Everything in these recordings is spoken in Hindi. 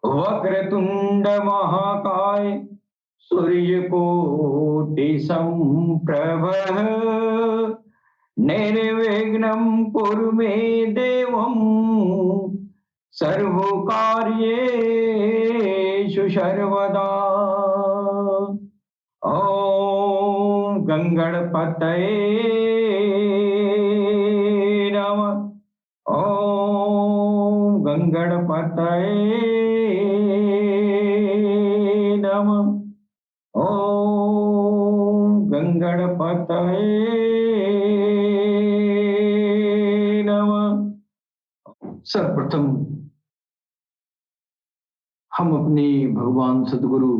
वक्रतुंड महाकाय सूर्यकोटि समप्रभः निर्विघ्नं कुरु मे देवं सर्वकार्येषु सर्वदा। ॐ गंगणपतये नमः। ॐ गंगणपतये नमः। ॐ गंगणपतये नमः। सर्वप्रथम हम अपने भगवान सद्गुरु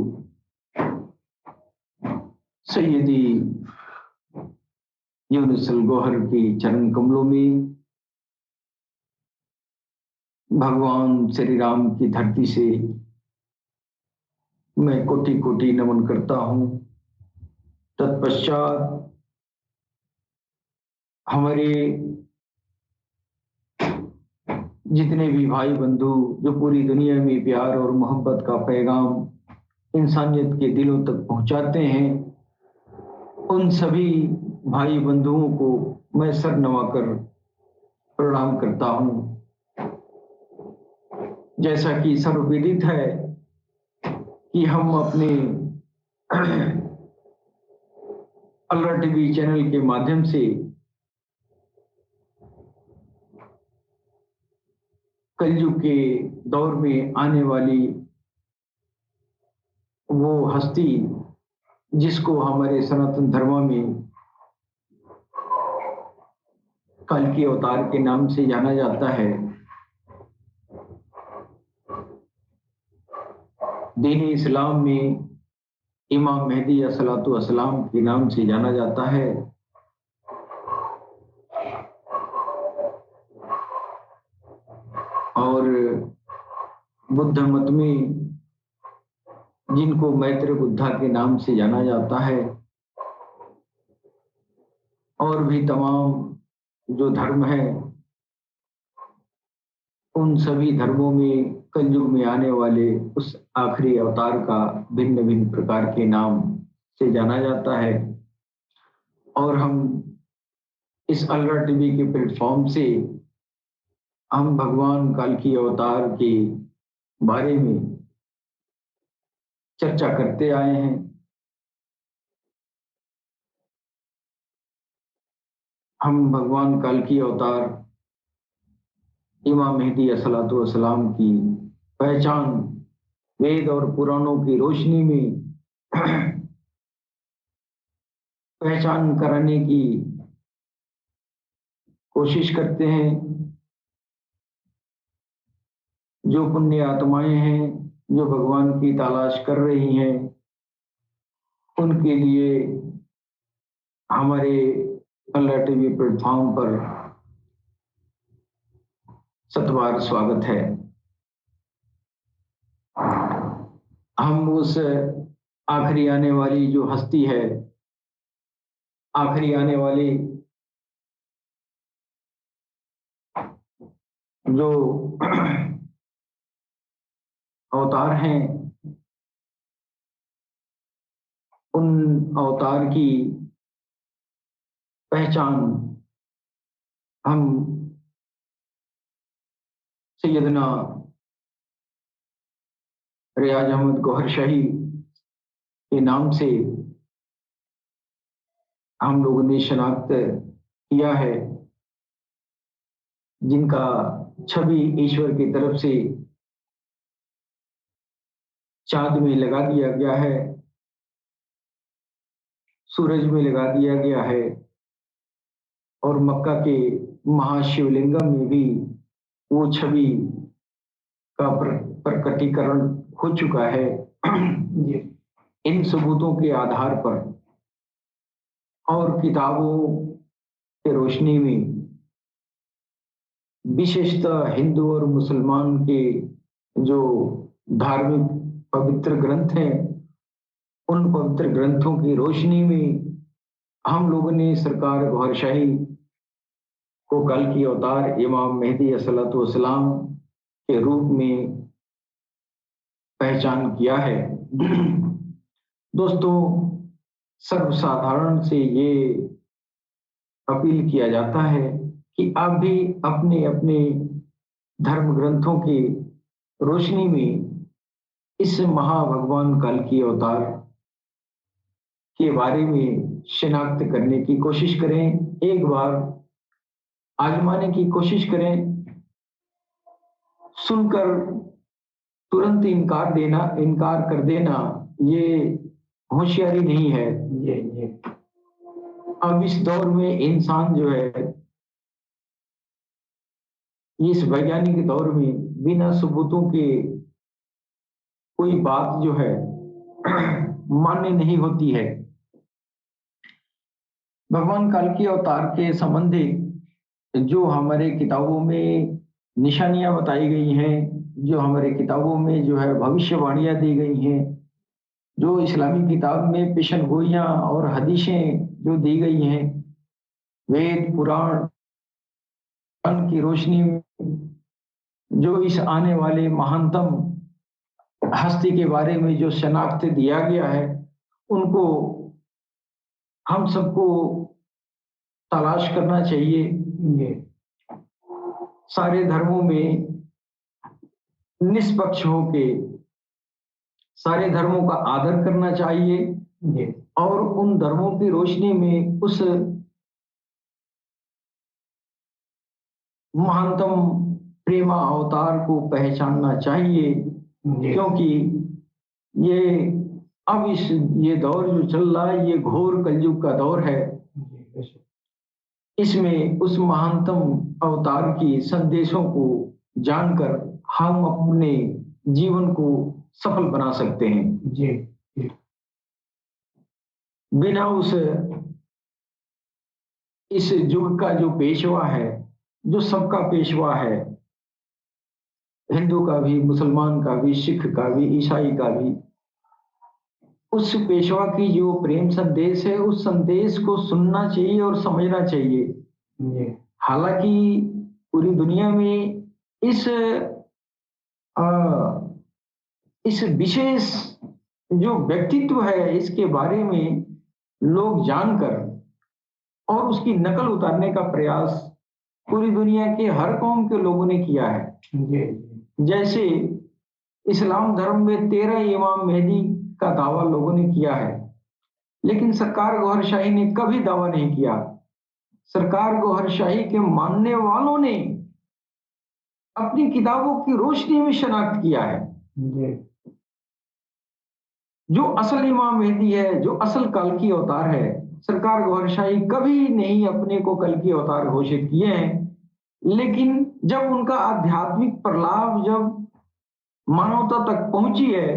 सैयदी यूनुसल गौहर के चरण कमलों में भगवान श्री राम की धरती से मैं कोटि कोटि नमन करता हूं। तत्पश्चात हमारे जितने भी भाई बंधु जो पूरी दुनिया में प्यार और मोहब्बत का पैगाम इंसानियत के दिलों तक पहुंचाते हैं, उन सभी भाई बंधुओं को मैं सर नवाकर प्रणाम करता हूं। जैसा कि सर्वविदित है कि हम अपने अल्लाह टीवी चैनल के माध्यम से कलयुग के दौर में आने वाली वो हस्ती जिसको हमारे सनातन धर्म में कल्कि अवतार के नाम से जाना जाता है, दीन इस्लाम में इमाम मेहदी अस्सलातु वस्सलाम के नाम से जाना जाता है, और बुद्ध मत में जिनको मैत्र बुद्धा के नाम से जाना जाता है, और भी तमाम जो धर्म है, उन सभी धर्मों में कलयुग में आने वाले उस आखिरी अवतार का भिन्न भिन्न प्रकार के नाम से जाना जाता है। और हम इस अल्लाह टीवी के प्लेटफॉर्म से हम भगवान कल्कि अवतार के बारे में चर्चा करते आए हैं। हम भगवान कल्कि अवतार इमाम मेहदी अस्सलातु वस्सलाम की पहचान वेद और पुराणों की रोशनी में पहचान कराने की कोशिश करते हैं। जो पुण्य आत्माएं हैं जो भगवान की तलाश कर रही हैं, उनके लिए हमारे अल्लाह टीवी प्लेटफॉर्म पर सतबार स्वागत है। हम उस आखिरी आने वाली जो हस्ती है, आखिरी आने वाली जो अवतार हैं, उन अवतार की पहचान हम सैयदना रियाज अहमद गौहर शाही के नाम से हम लोगों ने शनाख्त किया है, जिनका छवि ईश्वर की तरफ से चांद में लगा दिया गया है, सूरज में लगा दिया गया है, और मक्का के महाशिवलिंगम में भी वो छवि का प्रकटीकरण हो चुका है। इन सबूतों के आधार पर और किताबों के रोशनी में विशेषतः हिंदू और मुसलमान के जो धार्मिक पवित्र ग्रंथ हैं, उन पवित्र ग्रंथों की रोशनी में हम लोगों ने सरकार गौहर शाही को कल्कि अवतार इमाम मेहदी अस्सलातु वस्सलाम के रूप में पहचान किया है। दोस्तों, सर्वसाधारण से ये अपील किया जाता है कि आप भी अपने अपने धर्म ग्रंथों की रोशनी में इस महाभगवान कल्कि अवतार के बारे में शिनाख्त करने की कोशिश करें, एक बार आजमाने की कोशिश करें। सुनकर तुरंत इनकार कर देना ये होशियारी नहीं है। ये अब इस दौर में इंसान जो है, इस वैज्ञानिक दौर में बिना सबूतों के कोई बात जो है मान्य नहीं होती है। भगवान कल्कि अवतार के संबंधित जो हमारे किताबों में निशानियां बताई गई हैं, जो हमारे किताबों में जो है भविष्यवाणियां दी गई हैं, जो इस्लामी किताब में पेशन गोइयां और हदीसें जो दी गई हैं, वेद पुराण की रोशनी में जो इस आने वाले महानतम हस्ती के बारे में जो शनाख्त दिया गया है, उनको हम सबको तलाश करना चाहिए। ये सारे धर्मों में निष्पक्ष होके सारे धर्मों का आदर करना चाहिए और उन धर्मों की रोशनी में उस महानतम प्रेमा अवतार को पहचानना चाहिए, क्योंकि ये अब ये दौर जो चल रहा है, ये घोर कलयुग का दौर है। इसमें उस महानतम अवतार की संदेशों को जानकर हम अपने जीवन को सफल बना सकते हैं। जी। बिना इस युग का जो पेशवा है, जो सबका पेशवा है, हिंदू का भी, मुसलमान का भी, सिख का भी, ईसाई का भी, उस पेशवा की जो प्रेम संदेश है, उस संदेश को सुनना चाहिए और समझना चाहिए। हालांकि पूरी दुनिया में इस विशेष जो व्यक्तित्व है, इसके बारे में लोग जानकर और उसकी नकल उतारने का प्रयास पूरी दुनिया के हर कौम के लोगों ने किया है। जैसे इस्लाम धर्म में 13 इमाम मेहदी का दावा लोगों ने किया है, लेकिन सरकार गौहर शाही ने कभी दावा नहीं किया। सरकार गौहर शाही के मानने वालों ने अपनी किताबों की रोशनी में शनाख्त किया है जो असल इमाम मेहदी है, जो असल कल्कि अवतार है। सरकार गौहर शाही कभी नहीं अपने को कल्कि अवतार घोषित किए हैं, लेकिन जब उनका आध्यात्मिक प्रलाप जब मानवता तक पहुंची है,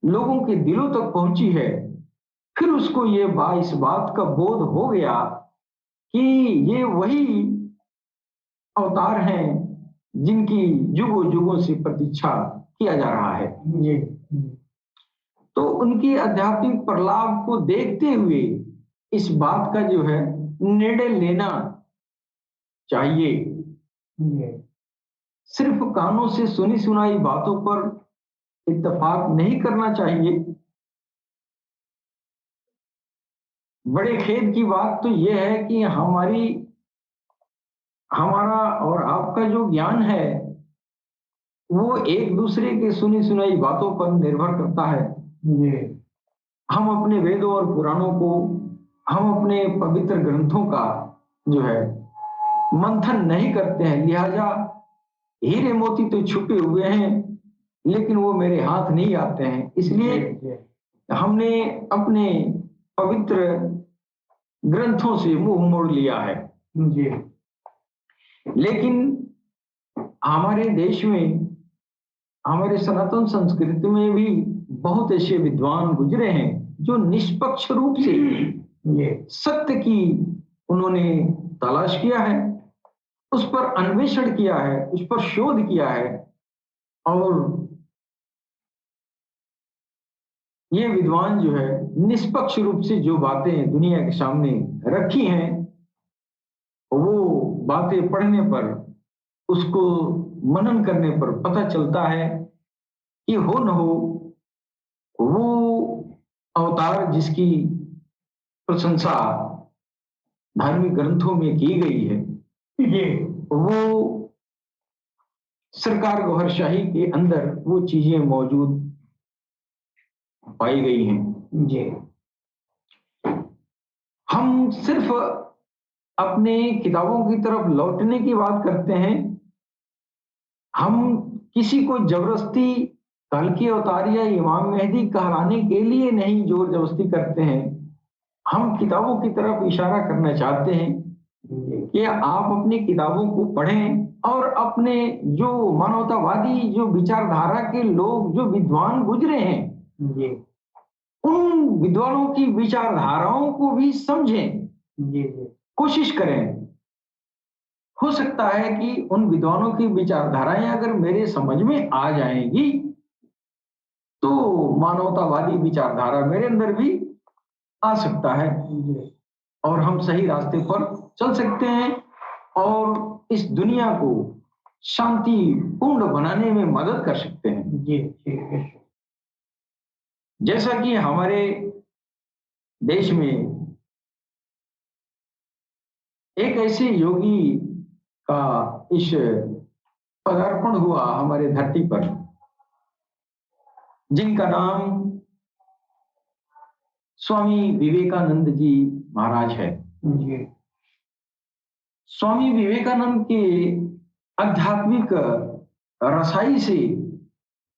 लोगों के दिलों तक पहुंची है, फिर उसको ये इस बात का बोध हो गया कि ये वही अवतार हैं जिनकी युगों युगों से प्रतीक्षा किया जा रहा है। ये तो उनकी आध्यात्मिक प्रलाप को देखते हुए इस बात का जो है निर्णय लेना चाहिए। सिर्फ कानों से सुनी सुनाई बातों पर इत्तेफाक नहीं करना चाहिए। बड़े खेद की बात तो यह है कि हमारा और आपका जो ज्ञान है वो एक दूसरे के सुनी सुनाई बातों पर निर्भर करता है। हम अपने वेदों और पुराणों को, हम अपने पवित्र ग्रंथों का जो है मंथन नहीं करते हैं। लिहाजा हीरे मोती तो छुपे हुए हैं, लेकिन वो मेरे हाथ नहीं आते हैं। इसलिए हमने अपने पवित्र ग्रंथों से मुंह मोड़ लिया है। लेकिन हमारे देश में, हमारे सनातन संस्कृति में भी बहुत ऐसे विद्वान गुजरे हैं जो निष्पक्ष रूप से ये सत्य की उन्होंने तलाश किया है, उस पर अन्वेषण किया है, उस पर शोध किया है, और ये विद्वान जो है निष्पक्ष रूप से जो बातें दुनिया के सामने रखी हैं, वो बातें पढ़ने पर, उसको मनन करने पर पता चलता है कि हो न हो वो अवतार जिसकी प्रशंसा धार्मिक ग्रंथों में की गई है, ये वो सरकार गौहरशाही के अंदर वो चीजें मौजूद पाई गई हैं। जी हम सिर्फ अपने किताबों की तरफ लौटने की बात करते हैं। हम किसी को जबरदस्ती कल्कि अवतार या इमाम मेहदी कहलाने के लिए नहीं जोर जबरदस्ती करते हैं। हम किताबों की तरफ इशारा करना चाहते हैं कि आप अपनी किताबों को पढ़ें और अपने जो मानवतावादी जो विचारधारा के लोग जो विद्वान गुजरे हैं, उन विद्वानों की विचारधाराओं को भी समझें, कोशिश करें। हो सकता है कि उन विद्वानों की विचारधाराएं अगर मेरे समझ में आ जाएंगी तो मानवतावादी विचारधारा मेरे अंदर भी आ सकता है और हम सही रास्ते पर चल सकते हैं और इस दुनिया को शांतिपूर्ण बनाने में मदद कर सकते हैं। जी जैसा कि हमारे देश में एक ऐसे योगी का इस पदार्पण हुआ हमारे धरती पर, जिनका नाम स्वामी विवेकानंद जी महाराज है। जी स्वामी विवेकानंद के आध्यात्मिक रसाई से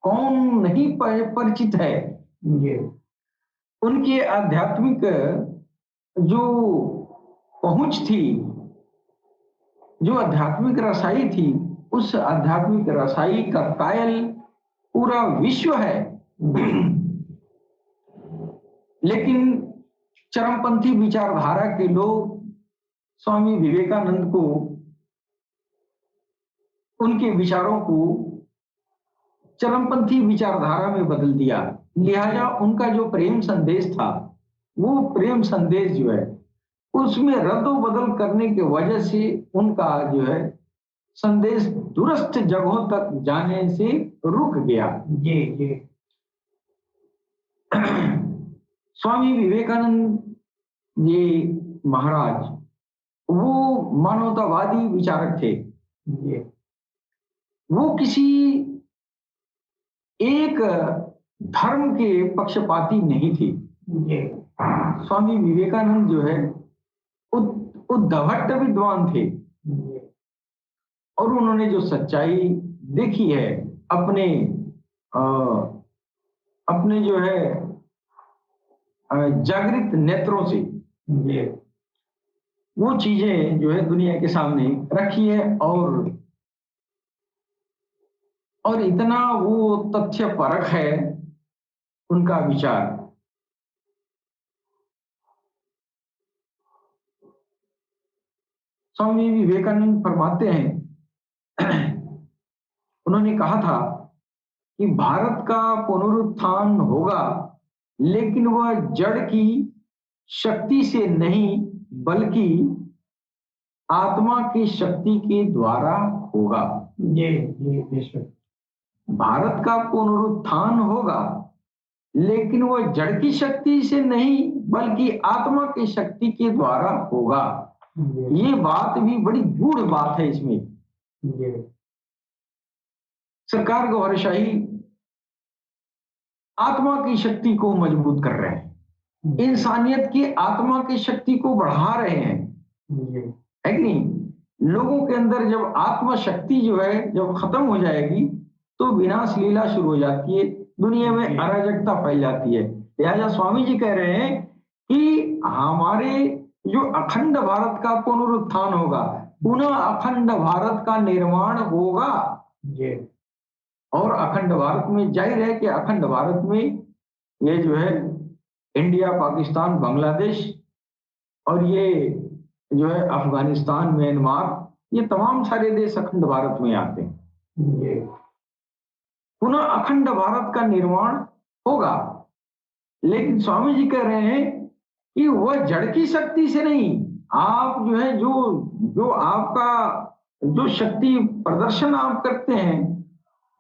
कौन नहीं परिचित है। जी उनके आध्यात्मिक जो पहुंच थी, जो आध्यात्मिक रसाई थी, उस आध्यात्मिक रसाई का कायल पूरा विश्व है। लेकिन चरमपंथी विचारधारा के लोग स्वामी विवेकानंद को, उनके विचारों को चरमपंथी विचारधारा में बदल दिया। लिहाजा उनका जो प्रेम संदेश था, वो प्रेम संदेश जो है उसमें रद्दो बदल करने की वजह से उनका जो है संदेश दूरस्थ जगहों तक जाने से रुक गया। जी स्वामी विवेकानंद जी महाराज वो मानवतावादी विचारक थे। वो किसी एक धर्म के पक्षपाती नहीं थे। स्वामी विवेकानंद जो है उद्धभट्ट विद्वान थे और उन्होंने जो सच्चाई देखी है अपने अपने जो है जागृत नेत्रों से, वो चीजें जो है दुनिया के सामने रखी है और इतना वो तथ्य परख है उनका विचार। स्वामी विवेकानंद फरमाते हैं, उन्होंने कहा था कि भारत का पुनरुत्थान होगा लेकिन वह जड़ की शक्ति से नहीं बल्कि आत्मा की शक्ति के द्वारा होगा। ये भारत का पुनरुत्थान होगा लेकिन वह जड़ की शक्ति से नहीं बल्कि आत्मा की शक्ति के द्वारा होगा। ये बात भी बड़ी गूढ़ बात है। इसमें सरकार गौहरशाही आत्मा की शक्ति को मजबूत कर रहे हैं, इंसानियत की आत्मा की शक्ति को बढ़ा रहे हैं, है कि नहीं? लोगों के अंदर जब आत्मा शक्ति जो है जब खत्म हो जाएगी तो विनाश लीला शुरू हो जाती है, दुनिया में अराजकता फैल जाती है। लिहाजा स्वामी जी कह रहे हैं कि हमारे जो अखंड भारत का पुनरुत्थान होगा, पुनः अखंड भारत का निर्माण होगा। और अखंड भारत में जाहिर है कि अखंड भारत में ये जो है इंडिया, पाकिस्तान, बांग्लादेश और ये जो है अफगानिस्तान, म्यांमार, ये तमाम सारे देश अखंड भारत में आते हैं। पुनः अखंड भारत का निर्माण होगा लेकिन स्वामी जी कह रहे हैं कि वह जड़ की शक्ति से नहीं, आप जो है जो आपका जो शक्ति प्रदर्शन आप करते हैं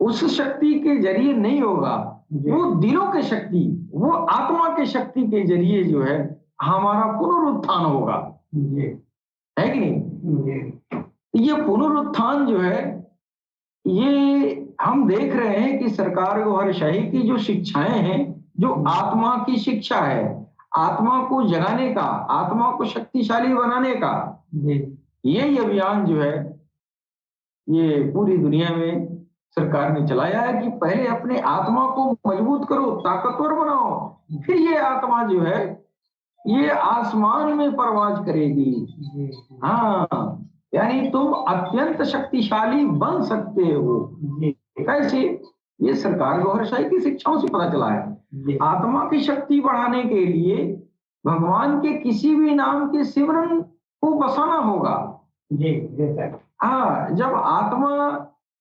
उस शक्ति के जरिए नहीं होगा, वो दिलों के शक्ति, वो आत्मा के शक्ति के जरिए जो है हमारा पुनरुत्थान होगा, है कि नहीं? ये पुनरुत्थान जो है, ये हम देख रहे हैं कि सरकार गौहरशाही की जो शिक्षाएं हैं, जो आत्मा की शिक्षा है, आत्मा को जगाने का, आत्मा को शक्तिशाली बनाने का, यही अभियान जो है ये पूरी दुनिया में सरकार ने चलाया है कि पहले अपने आत्मा को मजबूत करो, ताकतवर बनाओ, फिर ये आत्मा जो है ये आसमान में परवाज करेगी। हाँ, यानी तुम अत्यंत शक्तिशाली बन सकते हो। कैसे? ये सरकार गौहरशाही की शिक्षाओं से पता चला है। आत्मा की शक्ति बढ़ाने के लिए भगवान के किसी भी नाम के सिमरन को बसाना होगा। हाँ,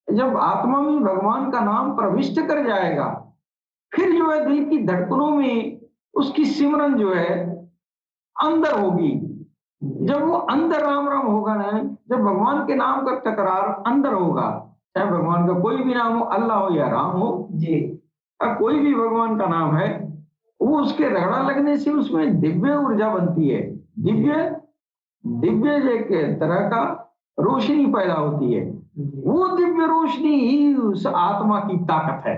जब आत्मा में भगवान का नाम प्रविष्ट कर जाएगा, फिर जो है दिल की धड़कनों में उसकी सिमरन जो है अंदर होगी। जब वो अंदर राम राम होगा ना, जब भगवान के नाम का टकरार अंदर होगा, चाहे भगवान का कोई भी नाम हो, अल्लाह हो या राम हो जी, कोई भी भगवान का नाम है, वो उसके रगड़ा लगने से उसमें दिव्य ऊर्जा बनती है, दिव्य एक तरह का रोशनी पैदा होती है। वो दिव्य रोशनी ही उस आत्मा की ताकत है।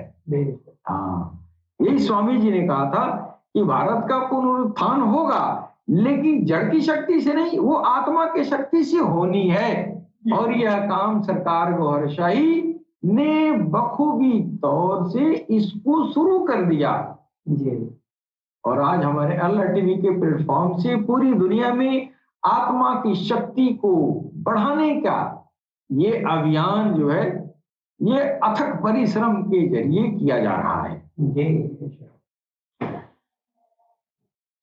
हाँ, यही स्वामी जी ने कहा था कि भारत का पुनरुत्थान होगा, लेकिन जड़ की शक्ति से नहीं, वो आत्मा की शक्ति से होनी है। और यह काम सरकार गौहरशाही ने बखूबी तौर से इसको शुरू कर दिया। और आज हमारे अल्लाह टीवी के प्लेटफॉर्म से पूरी दुनिया में आत्मा की शक्ति को बढ़ाने का ये अभियान जो है, ये अथक परिश्रम के जरिए किया जा रहा है।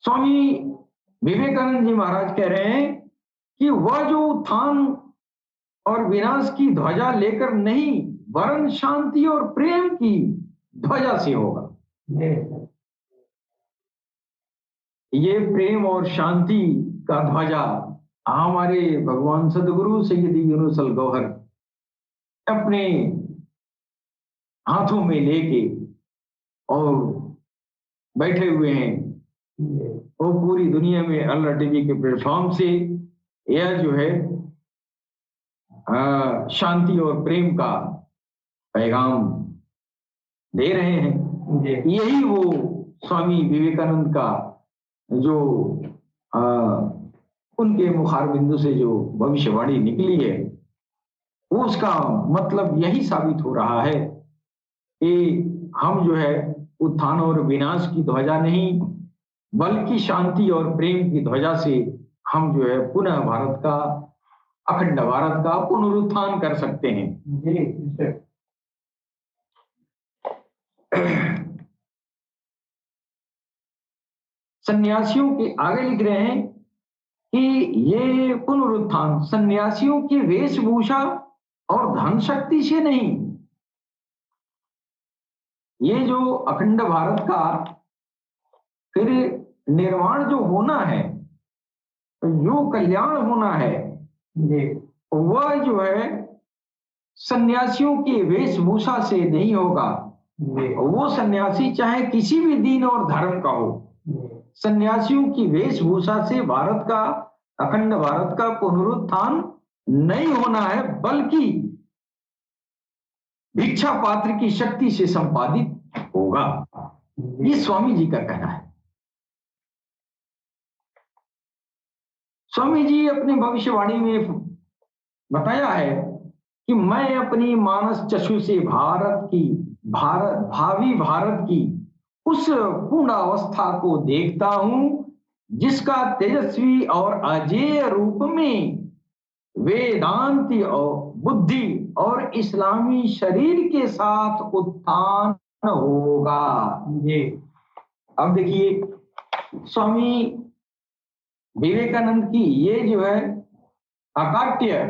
स्वामी विवेकानंद जी महाराज कह रहे हैं कि वह जो उत्थान और विनाश की ध्वजा लेकर नहीं, वरन शांति और प्रेम की ध्वजा से होगा। ये प्रेम और शांति का ध्वजा हमारे भगवान सदगुरु सैयदी यूनुस अल गौहर अपने हाथों में लेके और बैठे हुए हैं। और पूरी दुनिया में अल्लाह टीवी के प्लेटफॉर्म से यह जो है शांति और प्रेम का पैगाम दे रहे हैं। यही वो स्वामी विवेकानंद का जो उनके मुखार बिंदु से जो भविष्यवाणी निकली है, वो उसका मतलब यही साबित हो रहा है कि हम जो है उत्थान और विनाश की ध्वजा नहीं, बल्कि शांति और प्रेम की ध्वजा से हम जो है पुनः भारत का, अखंड भारत का पुनरुत्थान कर सकते हैं। सन्यासियों के आगे लिख रहे हैं कि ये पुनरुत्थान सन्यासियों की वेशभूषा और धन शक्ति से नहीं, ये जो अखंड भारत का फिर निर्माण जो होना है, जो कल्याण होना है, वह जो है सन्यासियों की वेशभूषा से नहीं होगा। वो सन्यासी चाहे किसी भी दीन और धर्म का हो, सन्यासियों की वेशभूषा से भारत का, अखंड भारत का पुनरुत्थान नहीं होना है, बल्कि भिक्षा पात्र की शक्ति से संपादित होगा। ये स्वामी जी का कहना है। स्वामी जी अपने भविष्यवाणी में बताया है कि मैं अपनी मानस चक्षु से भावी भारत की उस पूर्ण अवस्था को देखता हूं, जिसका तेजस्वी और अजेय रूप में वेदांती और बुद्धि और इस्लामी शरीर के साथ उत्थान होगा। अब देखिए, स्वामी विवेकानंद की ये जो है अकाट्य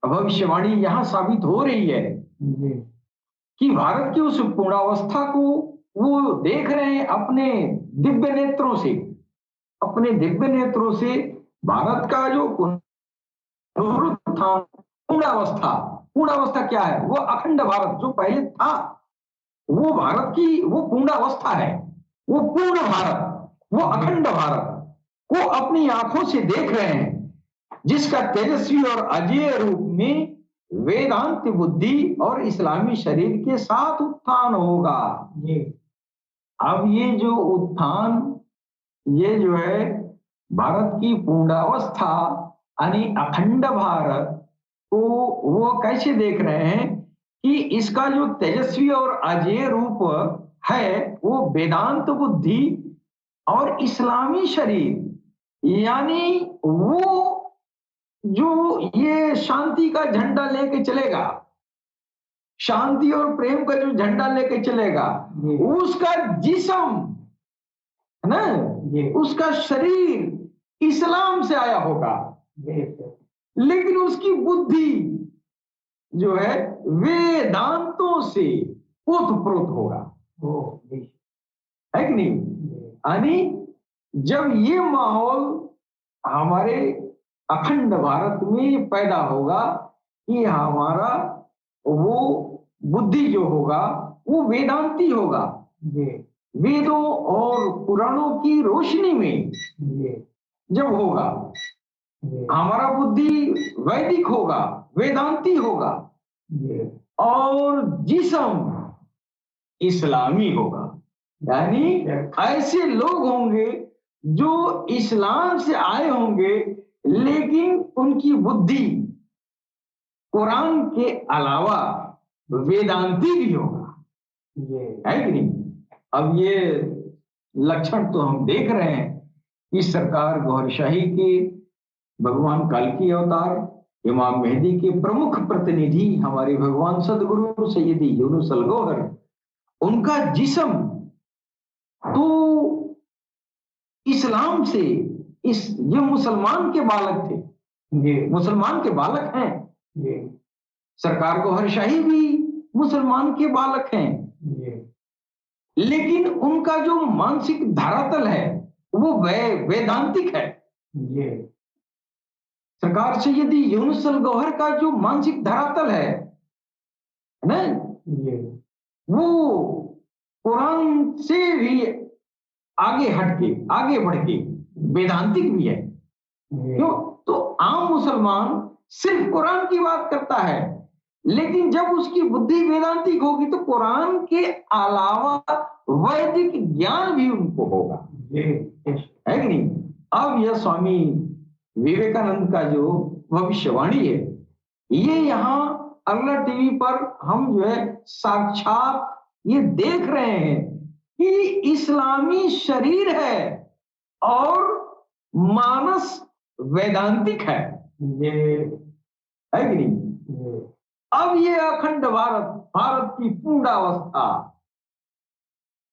भविष्यवाणी यहां साबित हो रही है कि भारत की उस पूर्णावस्था को वो देख रहे हैं अपने दिव्य नेत्रों से। अपने दिव्य नेत्रों से भारत का जो पुनरुत्थान पूर्णावस्था। पूर्णावस्था क्या है? वो अखंड भारत जो पहले था, वो भारत की वो पूर्णावस्था है, वो पूर्ण भारत, वो अखंड भारत को अपनी आंखों से देख रहे हैं, जिसका तेजस्वी और अजेय रूप में वेदांत बुद्धि और इस्लामी शरीर के साथ उत्थान होगा। ये अब ये जो उत्थान, ये जो है भारत की पूर्णावस्था यानी अखंड भारत को वो कैसे देख रहे हैं कि इसका जो तेजस्वी और अजेय रूप है वो वेदांत बुद्धि और इस्लामी शरीर, यानी वो जो ये शांति का झंडा लेके चलेगा, शांति और प्रेम का जो झंडा लेके चलेगा, उसका जिस्म है ना, उसका शरीर इस्लाम से आया होगा, लेकिन उसकी बुद्धि जो है वेदांतों से ओतप्रोत होगा, है कि नहीं? यानी जब ये माहौल हमारे अखंड भारत में पैदा होगा कि हमारा वो बुद्धि जो होगा वो वेदांती होगा, वेदों और पुराणों की रोशनी में जब होगा, हमारा बुद्धि वैदिक होगा, वेदांती होगा, और जिस्म इस्लामी होगा। यानी ऐसे लोग होंगे जो इस्लाम से आए होंगे, लेकिन उनकी बुद्धि कुरान के अलावा वेदांती भी होगा, है कि नहीं? अब ये लक्षण तो हम देख रहे हैं कि सरकार गौहरशाही के भगवान कल्कि अवतार इमाम मेहदी के प्रमुख प्रतिनिधि हमारे भगवान सदगुरु सैयदी यूनुस अल गौहर, उनका जिस्म तो इस्लाम से, ये मुसलमान के बालक थे, ये मुसलमान के बालक हैं, ये सरकार गौहरशाही भी मुसलमान के बालक हैं, लेकिन उनका जो मानसिक धरातल है वो वेदांतिक है। सरकार सैयदी यूनुस अल गौहर का जो मानसिक धरातल है ना, वो कुरान से भी आगे हटके, आगे बढ़के वेदांतिक भी है। क्यों? तो आम मुसलमान सिर्फ कुरान की बात करता है, लेकिन जब उसकी बुद्धि वेदांतिक होगी तो कुरान के अलावा वैदिक ज्ञान भी उनको होगा, है कि नहीं? अब यह स्वामी विवेकानंद का जो भविष्यवाणी है, ये यहाँ अगला टीवी पर हम जो है साक्षात ये देख रहे हैं कि इस्लामी शरीर है और मानस वैदांतिक है, ये है कि नहीं? अब ये अखंड भारत, भारत की पूर्णावस्था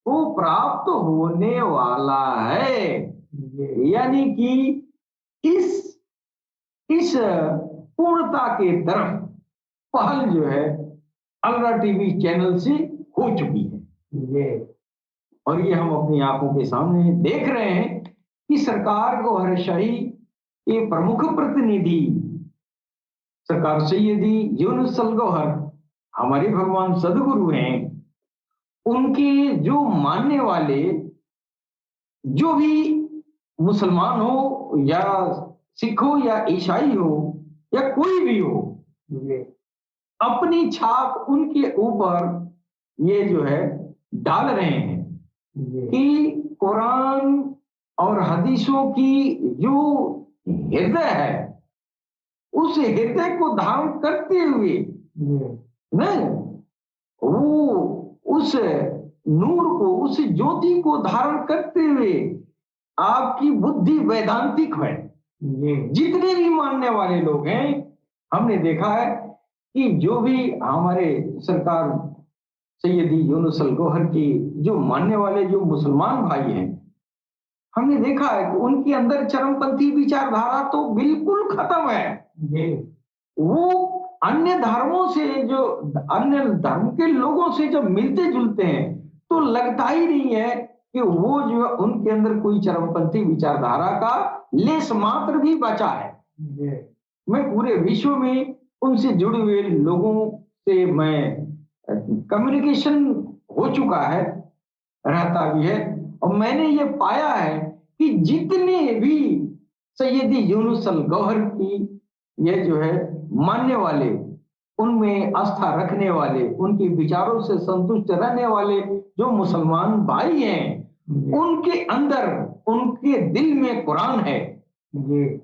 को प्राप्त होने वाला है, यानी कि इस पूर्णता के तरफ पहल जो है अल्लाह टीवी चैनल से हो चुकी है, और ये हम अपनी आंखों के सामने देख रहे हैं कि सरकार गौहरशाही के प्रमुख प्रतिनिधि सरकार सैयदी यूनुस अल गौहर हमारे भगवान सदगुरु हैं, उनके जो मानने वाले जो भी मुसलमान हो या सिख हो या ईसाई हो या कोई भी हो, अपनी छाप उनके ऊपर ये जो है डाल रहे हैं कि कुरान और हदीसों की जो हृदय है, उस हृदय को धारण करते हुए नहीं, वो उस नूर को, उस ज्योति को धारण करते हुए आपकी बुद्धि वैदांतिक है। जितने भी मानने वाले लोग हैं, हमने देखा है कि जो भी हमारे सरकार सैयदी यूनुस अल गौहर की जो मानने वाले जो मुसलमान भाई हैं, हमने देखा है कि उनके अंदर चरमपंथी विचारधारा तो बिल्कुल खत्म है। वो अन्य धर्मों से, जो अन्य धर्म के लोगों से जब मिलते जुलते हैं तो लगता ही नहीं है कि वो जो उनके अंदर कोई चरमपंथी विचारधारा का लेस मात्र भी बचा है। मैं पूरे विश्व में उनसे जुड़े हुए लोगों से मैं कम्युनिकेशन हो चुका है, रहता भी है, और मैंने ये पाया है कि जितने भी सैयदी यूनुस अल गौहर की ये जो है मानने वाले, उनमें आस्था रखने वाले, उनके विचारों से संतुष्ट रहने वाले जो मुसलमान भाई हैं, उनके अंदर, उनके दिल में कुरान है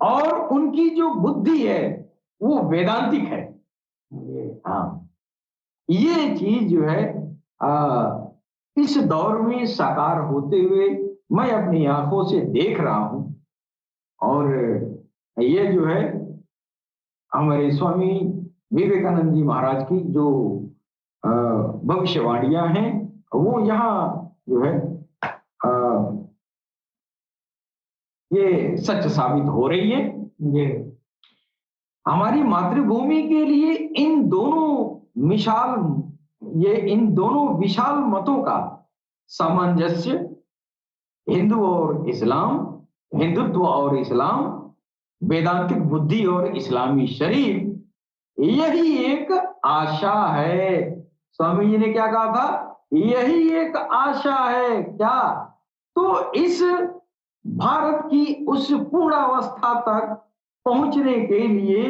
और उनकी जो बुद्धि है वो वेदांतिक है। हाँ, ये चीज जो है इस दौर में साकार होते हुए मैं अपनी आंखों से देख रहा हूं। और ये जो है हमारे स्वामी विवेकानंद जी महाराज की जो भविष्यवाणियां हैं वो यहाँ जो है ये सच साबित हो रही है। ये हमारी मातृभूमि के लिए इन दोनों विशाल मतों का सामंजस्य, हिंदू और इस्लाम, हिंदुत्व और इस्लाम, वेदांतिक बुद्धि और इस्लामी शरीफ, यही एक आशा है। स्वामी जी ने क्या कहा था? यही एक आशा है। क्या? तो इस भारत की उस पूर्णावस्था तक पहुंचने के लिए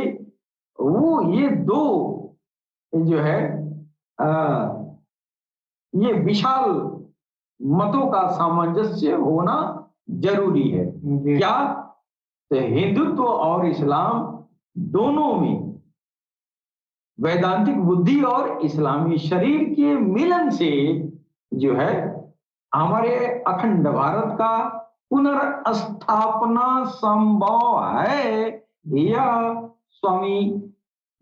वो ये दो जो है ये विशाल मतों का सामंजस्य होना जरूरी है। क्या? तो हिंदुत्व और इस्लाम दोनों में वैदांतिक बुद्धि और इस्लामी शरीर के मिलन से जो है हमारे अखंड भारत का पुनर्स्थापना संभव है। यह स्वामी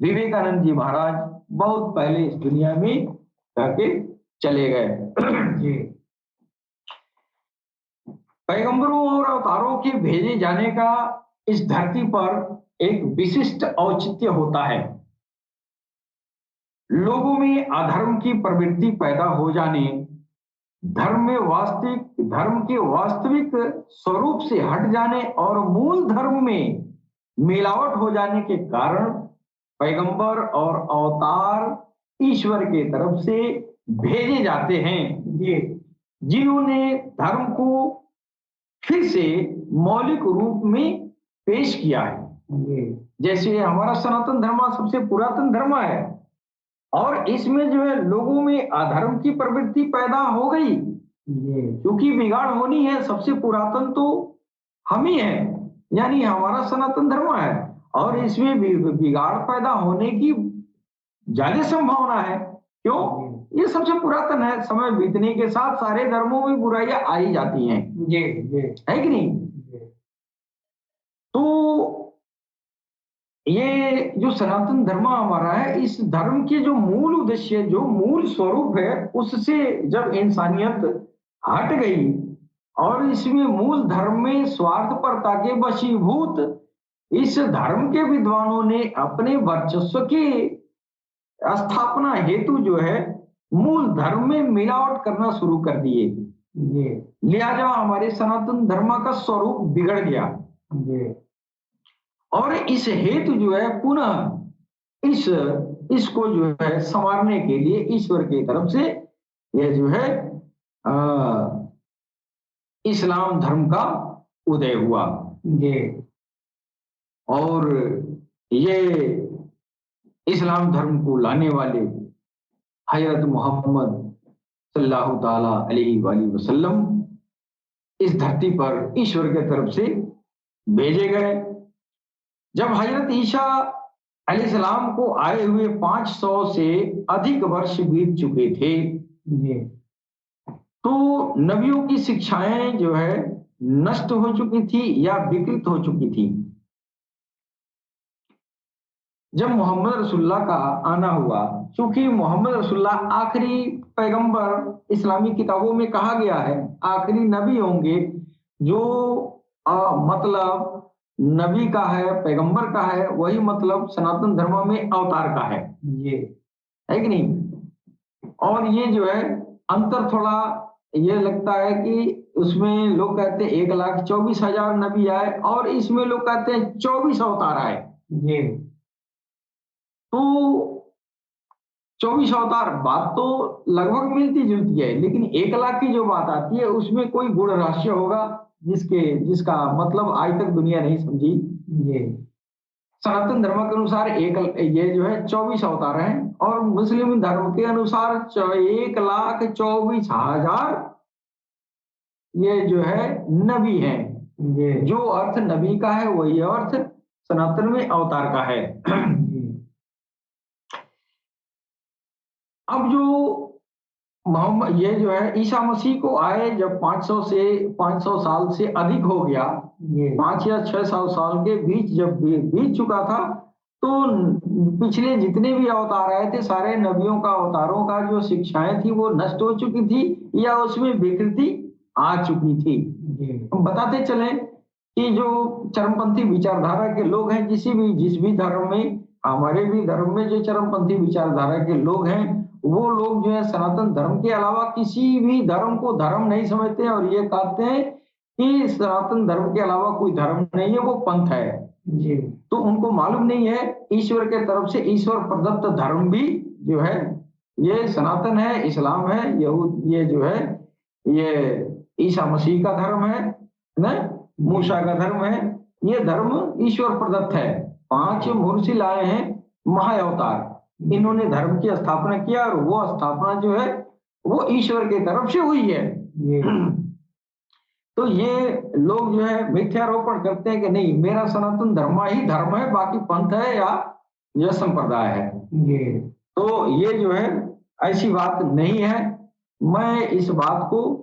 विवेकानंद जी महाराज बहुत पहले इस दुनिया में करके चले गए। पैगंबरों और अवतारों के भेजे जाने का इस धरती पर एक विशिष्ट औचित्य होता है। लोगों में अधर्म की प्रवृत्ति पैदा हो जाने, धर्म के वास्तविक स्वरूप से हट जाने और मूल धर्म में मिलावट हो जाने के कारण पैगंबर और अवतार ईश्वर के तरफ से भेजे जाते हैं, जिन्होंने धर्म को फिर से मौलिक रूप में पेश किया है। जैसे हमारा सनातन धर्म सबसे पुरातन धर्म है और इसमें जो है लोगों में अधर्म की प्रवृत्ति पैदा हो गई, क्योंकि बिगाड़ होनी है। सबसे पुरातन तो हम ही है, यानी हमारा सनातन धर्म है और इसमें बिगाड़ पैदा होने की ज्यादा संभावना है। क्यों? ये सबसे पुरातन है। समय बीतने के साथ सारे धर्मों में बुराइयां आई जाती हैं, है कि नहीं? तो ये जो सनातन धर्म हमारा है, इस धर्म के जो मूल उद्देश्य, जो मूल स्वरूप है, उससे जब इंसानियत हट गई और इसमें मूल धर्म में स्वार्थपरता के वशीभूत इस धर्म के विद्वानों ने अपने वर्चस्व की स्थापना हेतु जो है मूल धर्म में मिलावट करना शुरू कर दिए। लिहाजा हमारे सनातन धर्म का स्वरूप बिगड़ गया और इस हेतु जो है पुनः इसको जो है संवारने के लिए ईश्वर की तरफ से यह जो है इस्लाम धर्म का उदय हुआ। और ये इस्लाम धर्म को लाने वाले हजरत मोहम्मद सल्लल्लाहु ताला अलैहि वसल्लम इस धरती पर ईश्वर के तरफ से भेजे गए। जब हजरत ईसा अलैहिस्सलाम को आए हुए 500 से अधिक वर्ष बीत चुके थे, तो नबियों की शिक्षाएं जो है नष्ट हो चुकी थी या विकृत हो चुकी थी। जब मोहम्मद रसूलुल्लाह का आना हुआ, क्योंकि मोहम्मद रसूलुल्लाह आखिरी पैगंबर, इस्लामी किताबों में कहा गया है आखिरी नबी होंगे, जो मतलब नबी का है, पैगंबर का है, वही मतलब सनातन धर्म में अवतार का है। ये है कि नहीं? और ये जो है अंतर थोड़ा ये लगता है कि उसमें लोग कहते हैं 1,24,000 नबी आए और इसमें लोग कहते हैं 24 अवतार आए। ये तो 24 अवतार बात तो लगभग मिलती जुलती है, लेकिन 1 लाख की जो बात आती है उसमें कोई गूढ़ रहस्य होगा जिसका मतलब आज तक दुनिया नहीं समझी। ये सनातन धर्म के अनुसार एक ये जो है 24 अवतार हैं, और मुस्लिम धर्म के अनुसार 1,24,000 ये जो है नबी हैं। ये जो अर्थ नबी का है वही अर्थ सनातन में अवतार का है। अब जो मोहम्मद ये जो है ईसा मसीह को आए जब 500 साल से अधिक हो गया, 5 या 600 साल के बीच जब बीत चुका था, तो पिछले जितने भी अवतार आए थे सारे नबियों का अवतारों का जो शिक्षाएं थी वो नष्ट हो चुकी थी या उसमें विकृति आ चुकी थी। हम बताते चले कि जो चरमपंथी विचारधारा के लोग हैं, जिस भी धर्म में, हमारे भी धर्म में जो चरमपंथी विचारधारा के लोग हैं, वो लोग जो है सनातन धर्म के अलावा किसी भी धर्म को धर्म नहीं समझते और ये कहते हैं कि सनातन धर्म के अलावा कोई धर्म नहीं है, वो पंथ है। जी। तो उनको मालूम नहीं है ईश्वर के तरफ से ईश्वर प्रदत्त धर्म भी जो है ये सनातन है, इस्लाम है, यहूद ये जो है ये ईसा मसीह का धर्म है ना, मूसा का धर्म है। ये धर्म ईश्वर प्रदत्त है। 5 मुर्सी लाए हैं महाअवतार, इन्होंने धर्म की स्थापना किया और वो स्थापना जो है वो ईश्वर की तरफ से हुई है। तो ये लोग जो है मिथ्यारोपण करते हैं कि नहीं मेरा सनातन धर्म ही धर्म है, बाकी पंथ है या यह संप्रदाय है। तो ये जो है ऐसी बात नहीं है। मैं इस बात को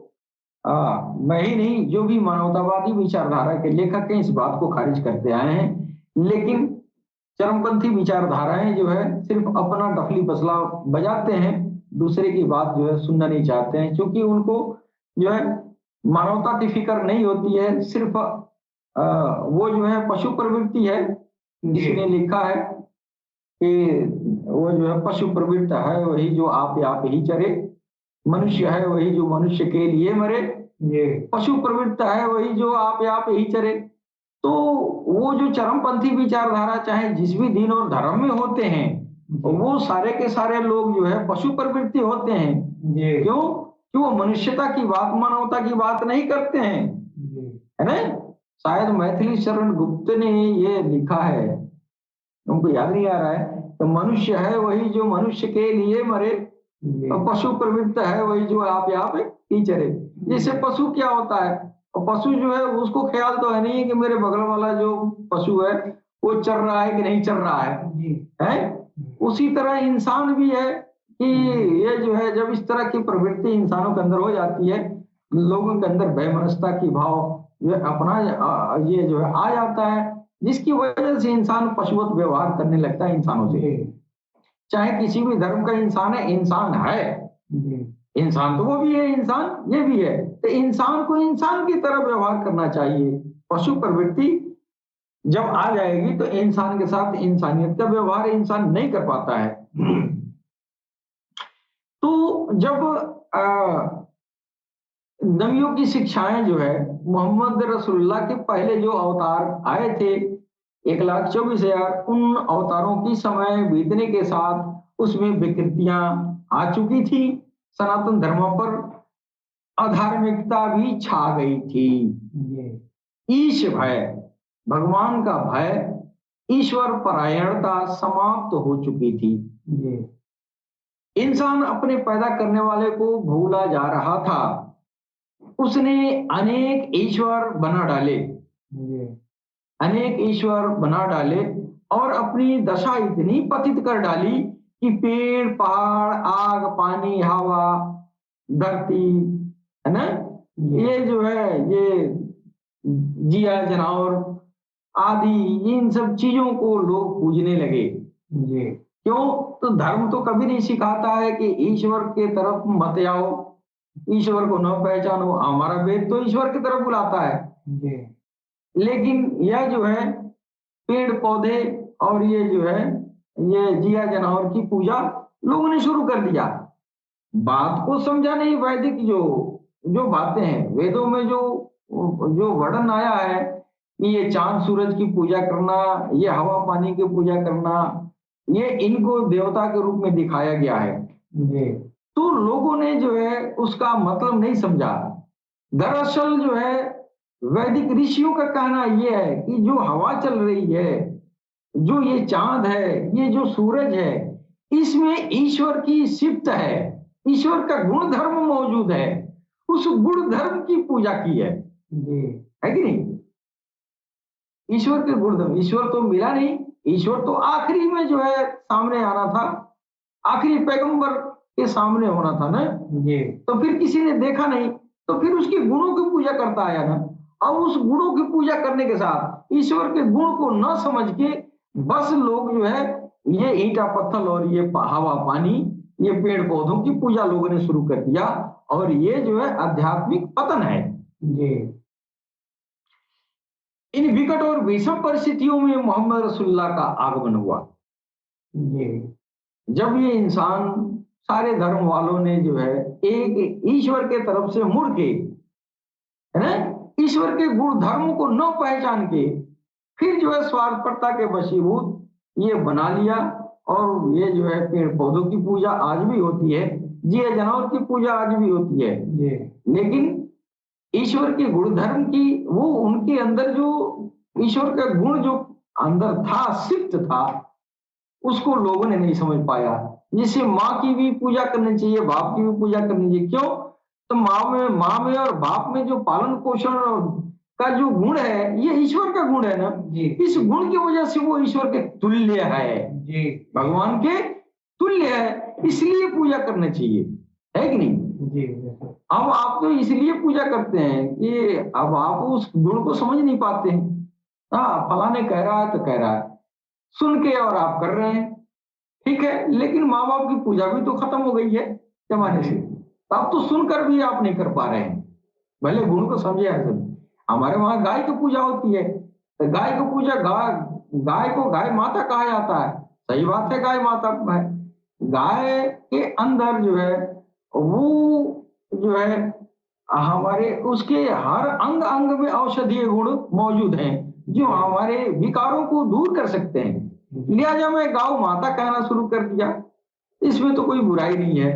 मैं ही नहीं, जो भी मानवतावादी विचारधारा के लेखक हैं इस बात को खारिज करते आए हैं। लेकिन चरमपंथी विचारधाराएं जो है सिर्फ अपना डफली बसला बजाते हैं, दूसरे की बात जो है सुनना नहीं चाहते हैं, क्योंकि उनको जो है मानवता की फिक्र नहीं होती है। सिर्फ वो जो है पशु प्रवृत्ति है, जिसने लिखा है कि वो जो है पशु प्रवृत्ति है वही जो आप ही चरे, मनुष्य है वही जो मनुष्य के लिए मरे, पशु प्रवृत्ति है वही जो आप ही चरे। तो वो जो चरमपंथी विचारधारा चाहे जिस भी दीन और धर्म में होते हैं, वो सारे के सारे लोग जो है पशु प्रवृत्ति होते हैं। क्यों? कि वो मनुष्यता की बात, मानवता की बात नहीं करते हैं, है ना। शायद मैथिली शरण गुप्त ने ये लिखा है, उनको याद नहीं आ रहा है, तो मनुष्य है वही जो मनुष्य के लिए मरे, तो पशु प्रवृत्ति है वही जो आप ही चरे। जैसे पशु क्या होता है, और पशु जो है उसको ख्याल तो है नहीं है कि मेरे बगल वाला जो पशु है वो चल रहा है कि नहीं चल रहा है। उसी तरह इंसान भी है कि ये जो है जब इस तरह की प्रवृत्ति इंसानों के अंदर हो जाती है, लोगों के अंदर वैमनस्यता की भाव ये अपना ये जो है आ जाता है, जिसकी वजह से इंसान पशुवत व्यवहार करने लगता है इंसानों से। चाहे किसी भी धर्म का इंसान है, इंसान तो वो भी है, इंसान ये भी है, तो इंसान को इंसान की तरह व्यवहार करना चाहिए। पशु प्रवृत्ति जब आ जाएगी तो इंसान के साथ इंसानियत का व्यवहार इंसान नहीं कर पाता है। तो जब नबियों की शिक्षाएं जो है, मोहम्मद रसूलुल्लाह के पहले जो अवतार आए थे 1,24,000, उन अवतारों की समय बीतने के साथ उसमें विकृतियां आ चुकी थी, सनातन धर्म पर अधार्मिकता भी छा गई थी। ईश भय, भगवान का भय, ईश्वर परायणता समाप्त हो चुकी थी। इंसान अपने पैदा करने वाले को भूला जा रहा था। उसने अनेक ईश्वर बना डाले और अपनी दशा इतनी पतित कर डाली कि पेड़, पहाड़, आग, पानी, हवा, धरती, है ना, ये जो है ये जिया, जानवर आदि, इन सब चीजों को लोग पूजने लगे। क्यों? तो धर्म तो कभी नहीं सिखाता है कि ईश्वर के तरफ मत आओ, ईश्वर को न पहचानो। हमारा वेद तो ईश्वर की तरफ बुलाता है। लेकिन यह जो है पेड़ पौधे और ये जो है ये जिया जानवर की पूजा लोगों ने शुरू कर दिया। बात को समझा नहीं। वैदिक जो बातें हैं, वेदों में जो वर्णन आया है कि ये चांद सूरज की पूजा करना, ये हवा पानी की पूजा करना, ये इनको देवता के रूप में दिखाया गया है। जी तो लोगों ने जो है उसका मतलब नहीं समझा। दरअसल जो है वैदिक ऋषियों का कहना यह है कि जो हवा चल रही है, जो ये चांद है, ये जो सूरज है, इसमें ईश्वर की सिफ्त है, ईश्वर का गुण धर्म मौजूद है। उस गुण धर्म की पूजा की जी है कि नहीं? ईश्वर के गुण धर्म, ईश्वर तो मिला नहीं, ईश्वर तो आखिरी में जो है सामने आना था, आखिरी पैगंबर के सामने होना था ना। जी तो फिर किसी ने देखा नहीं, तो फिर उसके गुणों की पूजा करता आया ना। और उस गुणों की पूजा करने के साथ ईश्वर के गुण को न समझ के बस लोग जो है ये ईंटा पत्थर और ये हवा पानी, ये पेड़ पौधों की पूजा लोगों ने शुरू कर दिया, और ये जो है आध्यात्मिक पतन है। जी इन विकट और विषम परिस्थितियों में मोहम्मद रसूलुल्लाह का आगमन हुआ। जी जब ये इंसान, सारे धर्म वालों ने जो है एक ईश्वर के तरफ से मुड़ के, है ना, ईश्वर के गुण धर्मों को न पहचान के फिर जो है स्वार्थपरता के वशीभूत ये बना लिया। और ये जो है पेड़ पौधों की पूजा आज भी होती है, जीव जानवर की पूजा आज भी होती है। जी लेकिन ईश्वर के गुण धर्म की, वो उनके अंदर जो ईश्वर का गुण जो अंदर था, सिक्त था, उसको लोगों ने नहीं समझ पाया। जैसे माँ की भी पूजा करनी चाहिए, बाप की भी पूजा करनी चाहिए। क्यों? तो माँ में और बाप में जो पालन पोषण का जो गुण है, ये ईश्वर का गुण है ना। जी इस गुण की वजह से वो ईश्वर के तुल्य है, जी भगवान के तुल्य है, इसलिए पूजा करना चाहिए, है कि नहीं? जी अब आप तो इसलिए पूजा करते हैं कि अब आप उस गुण को समझ नहीं पाते हैं। हाँ, फलाने कह रहा है तो कह रहा है, सुन के और आप कर रहे हैं, ठीक है। लेकिन माँ बाप की पूजा भी तो खत्म हो गई है जमाने से। अब तो सुनकर भी आप नहीं कर पा रहे हैं, भले गुण को समझे हैं सब। हमारे वहां गाय की पूजा होती है, तो गाय की पूजा, गाय को गाय माता कहा जाता है। सही बात है, गाय माता है। गाय के अंदर जो है वो जो है हमारे उसके हर अंग अंग में औषधीय गुण मौजूद हैं, जो हमारे विकारों को दूर कर सकते हैं। लिहाजा मैं गौ माता कहना शुरू कर दिया, इसमें तो कोई बुराई नहीं है।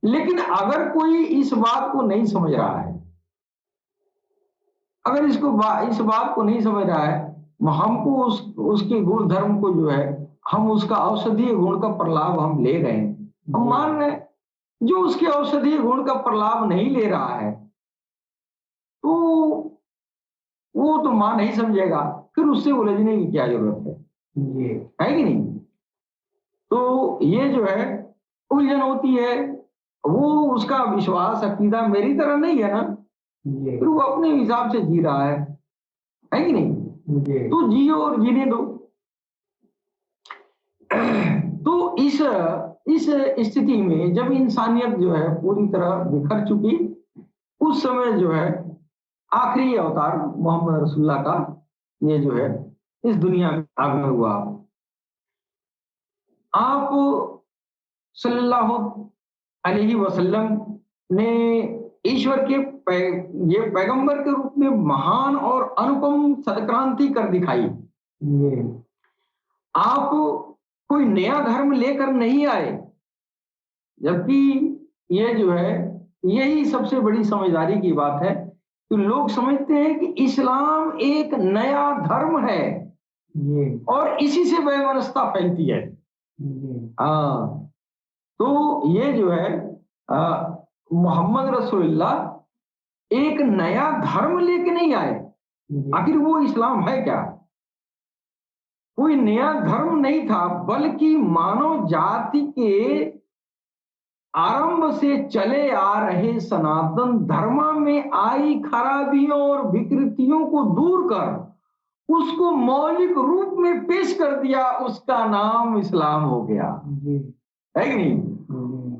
लेकिन अगर कोई इस बात को नहीं समझ रहा है, अगर इस बात को नहीं समझ रहा है, हमको उसके गुण धर्म को जो है, हम उसका औषधीय गुण का प्रलाभ हम ले रहे हैं, हम मान रहे हैं। जो उसके औषधीय गुण का प्रलाभ नहीं ले रहा है, तो वो तो मां नहीं समझेगा, फिर उससे उलझने की क्या जरूरत है? जी है कि नहीं? तो ये जो है उलझन होती है, वो उसका विश्वास अकीदा मेरी तरह नहीं है ना, जी फिर वो अपने हिसाब से जी रहा है कि नहीं? जी तो जियो और जीने दो। तो इस स्थिति में जब इंसानियत जो है पूरी तरह बिखर चुकी, उस समय जो है आखिरी अवतार मोहम्मद रसूलुल्लाह का ये जो है इस दुनिया में आगमन हुआ। आप सल्लल्लाहु अलैहि वसल्लम ने ईश्वर के ये पैगंबर के रूप में महान और अनुपम सत्क्रांति कर दिखाई। जी आप कोई नया धर्म लेकर नहीं आए, जबकि ये जो है यही सबसे बड़ी समझदारी की बात है कि लोग समझते हैं कि इस्लाम एक नया धर्म है जी और इसी से वैमनस्यता फैलती है। जी हाँ, तो ये जो है मोहम्मद रसूलुल्लाह एक नया धर्म लेके नहीं आए। आखिर वो इस्लाम है क्या? कोई नया धर्म नहीं था, बल्कि मानव जाति के आरंभ से चले आ रहे सनातन धर्म में आई खराबियों और विकृतियों को दूर कर उसको मौलिक रूप में पेश कर दिया, उसका नाम इस्लाम हो गया। है कि नहीं?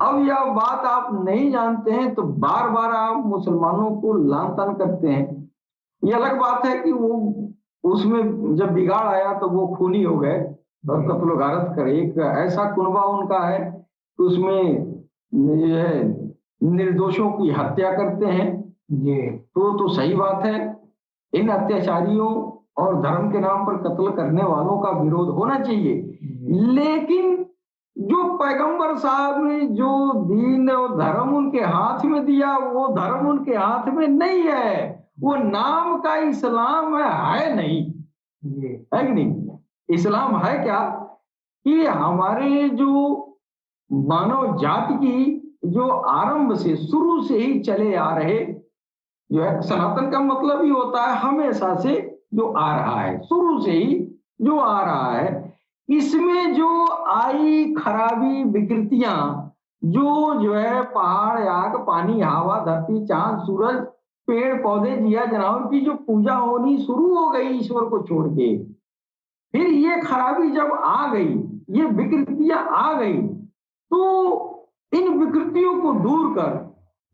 अब यह बात आप नहीं जानते हैं तो बार बार आप मुसलमानों को लान तान करते हैं। ये अलग बात है कि वो उसमें जब बिगाड़ आया तो वो खूनी हो गए और कत्लो गारत करे। एक ऐसा कुनबा उनका है कि उसमें ये है निर्दोषों की हत्या करते हैं। ये तो सही बात है, इन अत्याचारियों और धर्म के नाम पर कत्ल करने वालों का विरोध होना चाहिए। लेकिन जो पैगंबर साहब ने जो दीन और धर्म उनके हाथ में दिया, वो धर्म उनके हाथ में नहीं है, वो नाम का इस्लाम है नहीं, है कि नहीं? इस्लाम है क्या कि हमारे जो मानव जाति की जो आरंभ से शुरू से ही चले आ रहे जो है, सनातन का मतलब ही होता है हमेशा से जो आ रहा है, शुरू से ही जो आ रहा है, इसमें जो आई खराबी विकृतियां, जो है पहाड़, आग, पानी, हवा, धरती, चांद, सूरज, पेड़ पौधे, जिया जानवर की जो पूजा होनी शुरू हो गई ईश्वर को छोड़ के, फिर ये खराबी जब आ गई, ये विकृतियां आ गई, तो इन विकृतियों को दूर कर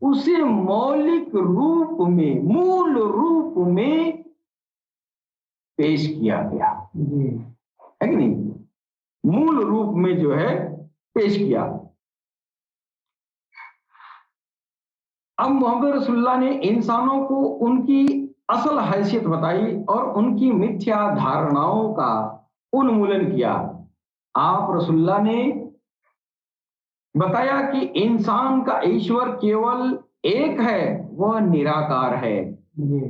उसे मौलिक रूप में, मूल रूप में पेश किया गया, है कि नहीं? मूल रूप में जो है पेश किया। अब मोहम्मद रसूलुल्लाह ने इंसानों को उनकी असल हैसियत बताई और उनकी मिथ्या धारणाओं का उन्मूलन किया। आप रसूलुल्लाह ने बताया कि इंसान का ईश्वर केवल एक है, वह निराकार है।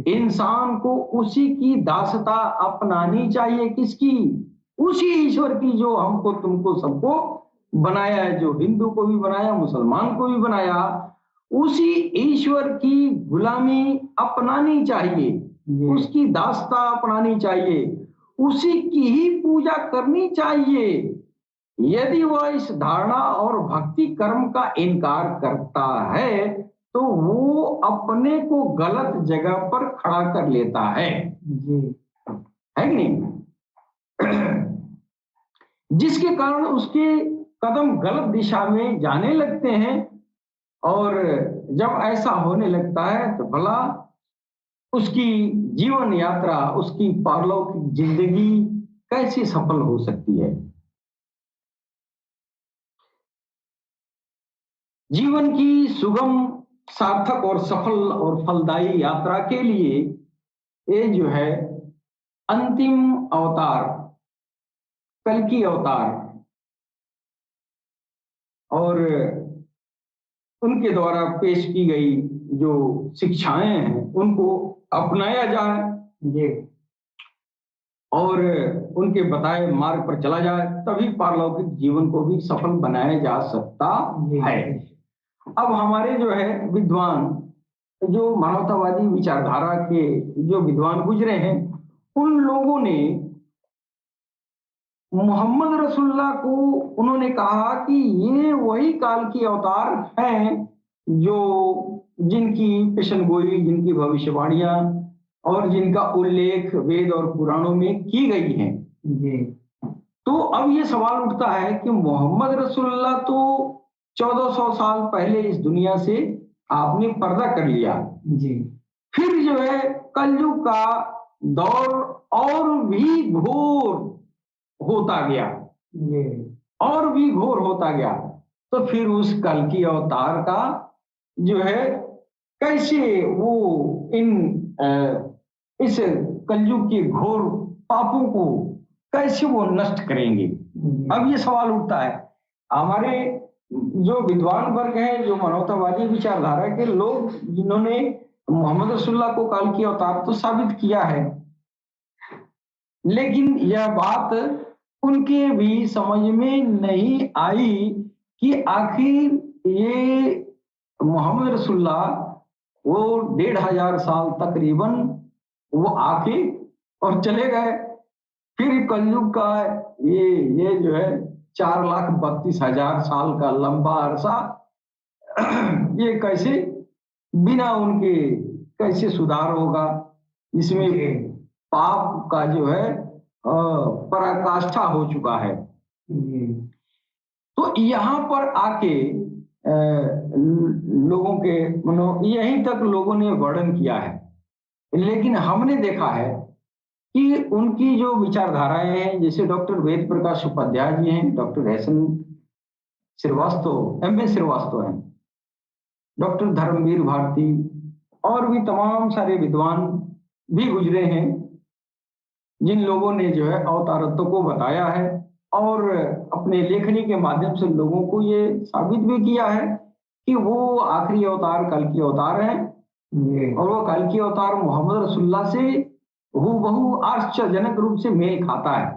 इंसान को उसी की दासता अपनानी चाहिए, किसकी? उसी ईश्वर की जो हमको तुमको सबको बनाया है, जो हिंदू को भी बनाया, मुसलमान को भी बनाया, उसी ईश्वर की गुलामी अपनानी चाहिए, उसकी दासता अपनानी चाहिए, उसी की ही पूजा करनी चाहिए। यदि वह इस धारणा और भक्ति कर्म का इनकार करता है तो वो अपने को गलत जगह पर खड़ा कर लेता है कि नहीं? जिसके कारण उसके कदम गलत दिशा में जाने लगते हैं, और जब ऐसा होने लगता है तो भला उसकी जीवन यात्रा, उसकी पारलौकिक जिंदगी कैसे सफल हो सकती है? जीवन की सुगम, सार्थक और सफल और फलदायी यात्रा के लिए ये जो है अंतिम अवतार, कल्कि अवतार, और उनके द्वारा पेश की गई जो शिक्षाएं हैं उनको अपनाया जाए और उनके बताए मार्ग पर चला जाए, तभी पारलौकिक जीवन को भी सफल बनाया जा सकता है। अब हमारे जो है विद्वान, जो मानवतावादी विचारधारा के जो विद्वान गुजरे हैं, उन लोगों ने मोहम्मद रसूलुल्लाह को उन्होंने कहा कि ये वही काल की अवतार हैं जो जिनकी पेशनगोई, जिनकी भविष्यवाणियां और जिनका उल्लेख वेद और पुराणों में की गई है। तो अब ये सवाल उठता है कि मोहम्मद रसूलुल्लाह तो 1400 साल पहले इस दुनिया से आपने पर्दा कर लिया, फिर जो है कलयुग का दौर और भी घोर होता गया, और भी घोर होता गया, तो फिर उस कल की अवतार का जो है कैसे वो इस कलयुग के घोर पापों को कैसे वो नष्ट करेंगे? अब ये सवाल उठता है। हमारे जो विद्वान वर्ग है, जो मानवतावादी विचारधारा के लोग, जिन्होंने मोहम्मद रसूलुल्लाह को काल की अवतार तो साबित किया है, लेकिन यह बात उनके भी समझ में नहीं आई कि आखिर ये मोहम्मद रसूलुल्लाह वो 1500 साल तकरीबन वो आके और चले गए, फिर कलयुग का ये जो है 4,32,000 साल का लंबा अरसा ये कैसे बिना उनके कैसे सुधार होगा? इसमें पाप का जो है पराकाष्ठा हो चुका है। तो यहाँ पर आके लोगों के यहीं तक लोगों ने वर्णन किया है, लेकिन हमने देखा है कि उनकी जो विचारधाराएं हैं, जैसे डॉक्टर वेद प्रकाश उपाध्याय जी हैं, doctor SN Srivastava, MA Srivastava हैं, डॉक्टर धर्मवीर भारती और भी तमाम सारे विद्वान भी गुजरे हैं, जिन लोगों ने जो है अवतारत्व को बताया है और अपने लेखनी के माध्यम से लोगों को ये साबित भी किया है कि वो आखिरी अवतार कल की अवतार है जी और वो कल की अवतार मोहम्मद रसूलुल्लाह से हूबहू आश्चर्यजनक रूप से मेल खाता है।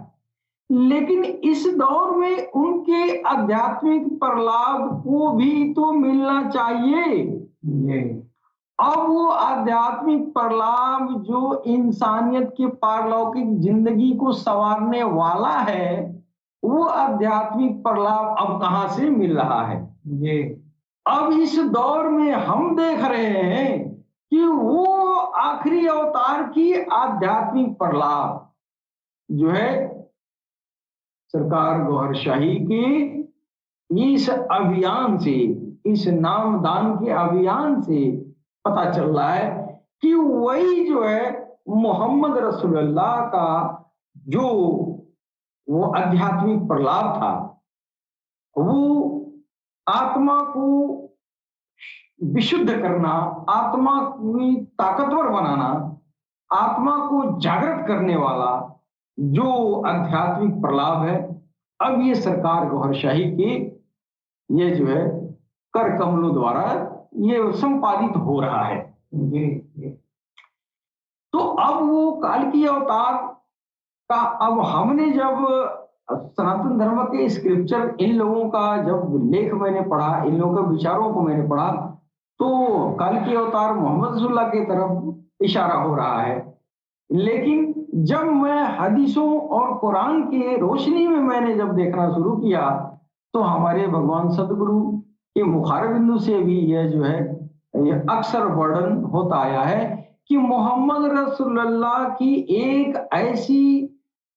लेकिन इस दौर में उनके आध्यात्मिक प्रलाप को भी तो मिलना चाहिए। जी अब वो आध्यात्मिक प्रलाप जो इंसानियत की पारलौकिक जिंदगी को संवारने वाला है, वो आध्यात्मिक प्रलाप अब कहां से मिल रहा है? जी अब इस दौर में हम देख रहे हैं कि वो आखिरी अवतार की आध्यात्मिक प्रलाप जो है सरकार गौहर शाही के इस अभियान से, इस नामदान के अभियान से पता चल रहा है कि वही जो है मोहम्मद रसूलुल्लाह का जो वो आध्यात्मिक प्रलाप था, वो आत्मा को विशुद्ध करना, आत्मा को ताकतवर बनाना, आत्मा को जागृत करने वाला जो आध्यात्मिक प्रलाप है, अब ये सरकार गौहर शाही के ये जो है कर कमलों द्वारा ये संपादित हो रहा है। जी जी तो अब वो काल की अवतार का अब हमने जब सनातन धर्म के स्क्रिप्चर इन लोगों का जब लेख मैंने पढ़ा, इन लोगों के विचारों को मैंने पढ़ा, तो काल की अवतार मोहम्मद रसूलुल्लाह की तरफ इशारा हो रहा है। लेकिन जब मैं हदीसों और कुरान की रोशनी में मैंने जब देखना शुरू किया, तो हमारे भगवान सदगुरु के मुखारबिंदु से भी यह जो है ये अक्सर वर्णन होता आया है कि मोहम्मद रसूलुल्लाह की एक ऐसी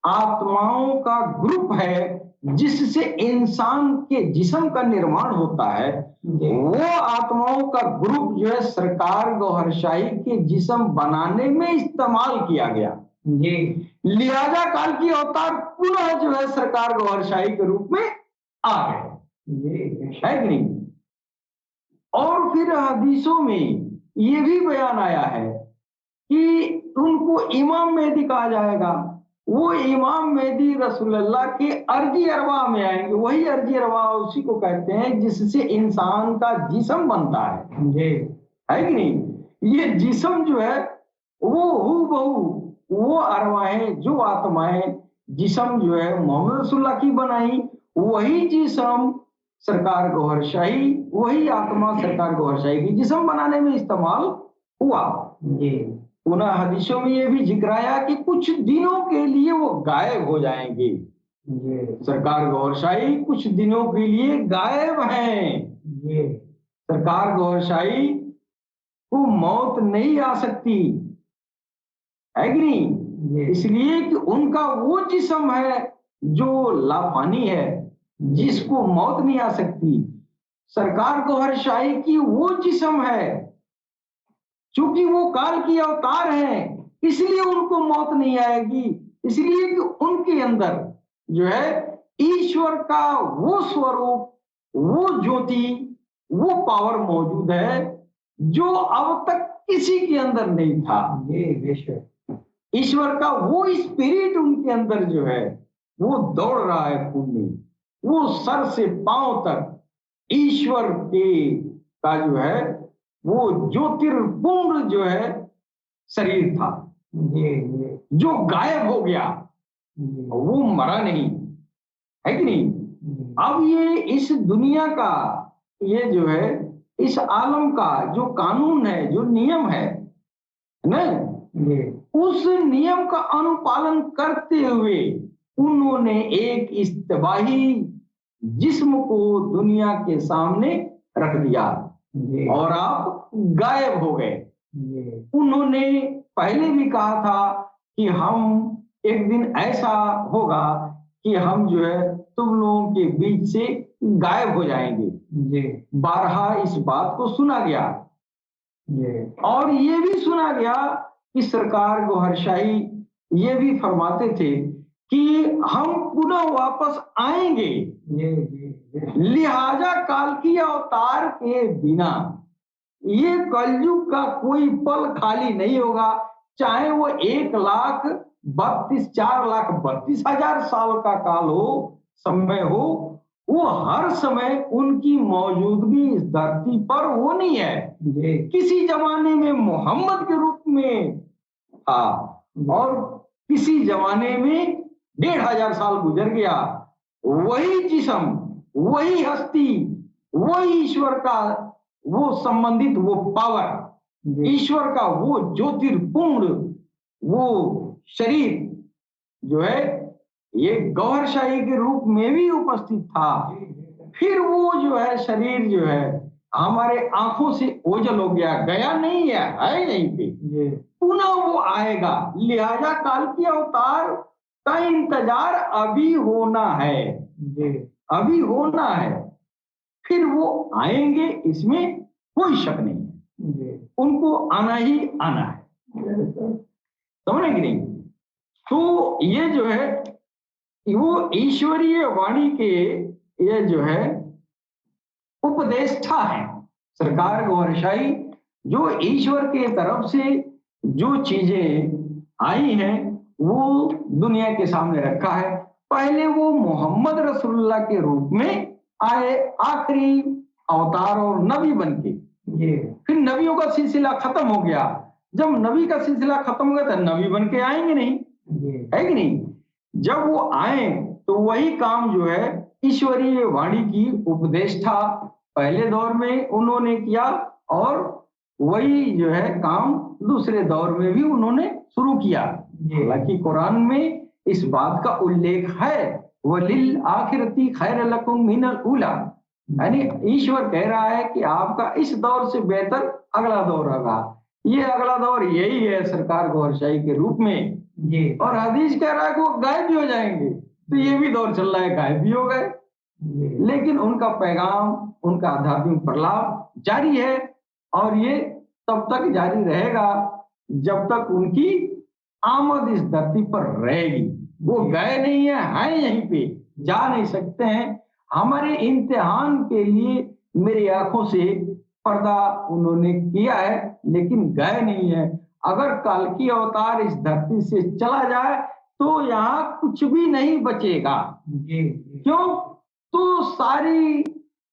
आत्माओं का ग्रुप है जिससे इंसान के जिस्म का निर्माण होता है। वो आत्माओं का ग्रुप जो है सरकार गौहर शाही के जिस्म बनाने में इस्तेमाल किया गया। जी लिहाजा काल की अवतार पुनः जो है सरकार गौहर शाही के रूप में आ गए, जी है कि नहीं? और फिर हदीसों में ये भी बयान आया है कि उनको इमाम मेहदी कहा जाएगा। वो इमाम मेहदी रसूलुल्लाह के अर्जी अरवा में आएंगे। वही अर्जी अरवा उसी को कहते हैं जिससे इंसान का जिस्म बनता है, जी है कि नहीं? ये जिस्म जो है वो हूबहू वो अरवाहें जो आत्माएं जिस्म जो है मोहम्मद रसूलुल्लाह की बनाई, वही जिस्म सरकार गौहर शाही, वही आत्मा सरकार गौहर शाही की जिस्म बनाने में इस्तेमाल हुआ। जी पुनः हदीसों में ये भी जिक्र आया कि कुछ दिनों के लिए वो गायब हो जाएंगे। जी सरकार गौहर शाही कुछ दिनों के लिए गायब हैं। जी सरकार गौहर शाही को मौत नहीं आ सकती, है कि नहीं? जी इसलिए कि उनका वो जिस्म है जो लाफानी है, जिसको मौत नहीं आ सकती। सरकार गौहर शाही की वो जिस्म है, चूंकि वो काल की अवतार हैं, इसलिए उनको मौत नहीं आएगी। इसलिए कि उनके अंदर जो है ईश्वर का वो स्वरूप, वो ज्योति, वो पावर मौजूद है जो अब तक किसी के अंदर नहीं था। जी बेशक ईश्वर का वो स्पिरिट उनके अंदर जो है वो दौड़ रहा है खून में। वो सर से पांव तक ईश्वर के का जो है वो ज्योतिर्पुंज जो है शरीर था, जी जी जो गायब हो गया, जी वो मरा नहीं, है कि नहीं? जी अब ये इस दुनिया का ये जो है इस आलम का जो कानून है, जो नियम है ना, जी उस नियम का अनुपालन करते हुए उन्होंने एक इस्तबाही जिस्म को दुनिया के सामने रख दिया जी और आप गायब हो गए। जी उन्होंने पहले भी कहा था कि हम एक दिन ऐसा होगा कि हम जो है तुम लोगों के बीच से गायब हो जाएंगे। जी बारहा इस बात को सुना गया जी और ये भी सुना गया कि सरकार गौहर शाही ये भी फरमाते थे कि हम पुनः वापस आएंगे। जी जी लिहाजा काल की अवतार के बिना ये कलयुग का कोई पल खाली नहीं होगा, चाहे वो 4,32,32,000 साल का काल हो, समय हो, वो हर समय उनकी मौजूदगी इस धरती पर वो नहीं है। जी किसी जमाने में मोहम्मद के रूप में था और किसी जमाने में 1500 साल गुजर गया, वही जिस्म, वही हस्ती, वही ईश्वर का वो संबंधित वो पावर, जी ईश्वर का वो ज्योतिर्पूर्ण वो शरीर जो है ये गौहरशाही के रूप में भी उपस्थित था। फिर वो जो है शरीर जो है हमारे आंखों से ओझल हो गया, गया नहीं है यहीं पे, जी पुनः वो आएगा। लिहाजा काल की अवतार का इंतजार अभी होना है, जी अभी होना है। फिर वो आएंगे, इसमें कोई शक नहीं है, जी उनको आना ही आना है। समझ रहे कि नहीं? तो ये जो है वो ईश्वरीय वाणी के ये जो है उपदेष्टा है। सरकार गौरशाही जो ईश्वर के तरफ से जो चीजें आई हैं वो दुनिया के सामने रखा है। पहले वो मोहम्मद रसूलुल्लाह के रूप में आए, आखिरी अवतार और नबी बन के। जी फिर नबियों का सिलसिला खत्म हो गया। जब नबी का सिलसिला खत्म हो गया तो नबी बन के आएंगे नहीं, जी है कि नहीं? जब वो आए तो वही काम जो है ईश्वरीय वाणी की उपदेष्टा पहले दौर में उन्होंने किया और वही जो है काम दूसरे दौर में भी उन्होंने शुरू किया। हालांकि कुरान में इस बात का उल्लेख है, वलिल आखिरती खैर लकुम मिनल उला, यानी ईश्वर कह रहा है कि आपका इस दौर से बेहतर अगला दौर होगा। ये अगला दौर यही है सरकार गौरशाही के रूप में। जी और हदीस कह रहा है कि वो गायब भी हो जाएंगे, तो ये भी दौर चल रहा है, गायब भी हो गए, जी लेकिन उनका पैगाम, उनका आध्यात्मिक प्रलाप जारी है और ये तब तक जारी रहेगा जब तक उनकी आमद इस धरती पर रहेगी। वो गए नहीं है यहीं पे, जा नहीं सकते हैं। हमारे इम्तिहान के लिए मेरी आंखों से पर्दा उन्होंने किया है, लेकिन गए नहीं है। अगर कल की अवतार इस धरती से चला जाए तो यहाँ कुछ भी नहीं बचेगा। जी क्यों? तो सारी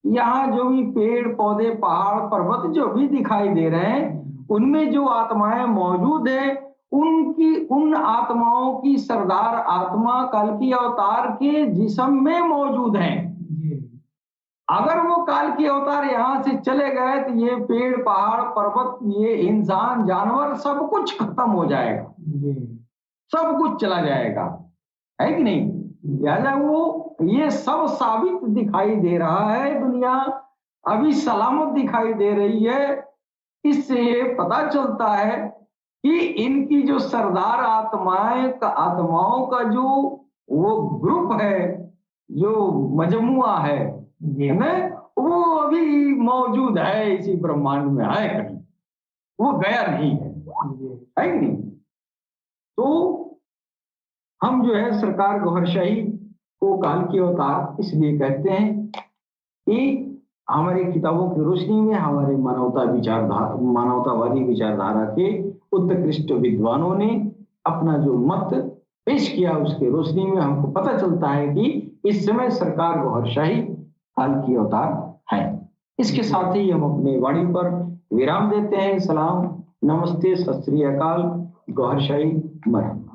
यहाँ जो भी पेड़ पौधे पहाड़ पर्वत जो भी दिखाई दे रहे हैं उनमें जो आत्माएं मौजूद है, उनकी उन आत्माओं की सरदार आत्मा कल की अवतार के जिस्म में मौजूद हैं। जी अगर वो काल की अवतार यहाँ से चले गए तो ये पेड़ पहाड़ पर्वत, ये इंसान जानवर सब कुछ खत्म हो जाएगा, जी सब कुछ चला जाएगा, है कि नहीं? लिहाजा वो ये सब साबित दिखाई दे रहा है, दुनिया अभी सलामत दिखाई दे रही है। इससे ये पता चलता है कि इनकी जो सरदार आत्माओं का जो वो ग्रुप है, जो मजमुआ है ना, वो अभी मौजूद है इसी ब्रह्मांड में, है कहीं, वो गया नहीं है कि नहीं? तो हम जो है सरकार गौहरशाही को काल की अवतार इसलिए कहते हैं कि हमारी किताबों की रोशनी में हमारे मानवतावादी विचारधारा के उत्कृष्ट विद्वानों ने अपना जो मत पेश किया, उसके रोशनी में हमको पता चलता है कि इस समय सरकार गौहरशाही काल की अवतार है। इसके साथ ही हम अपने वाणी पर विराम देते हैं। सलाम, नमस्ते, सत श्री अकाल, गौहरशाही, मरहबा।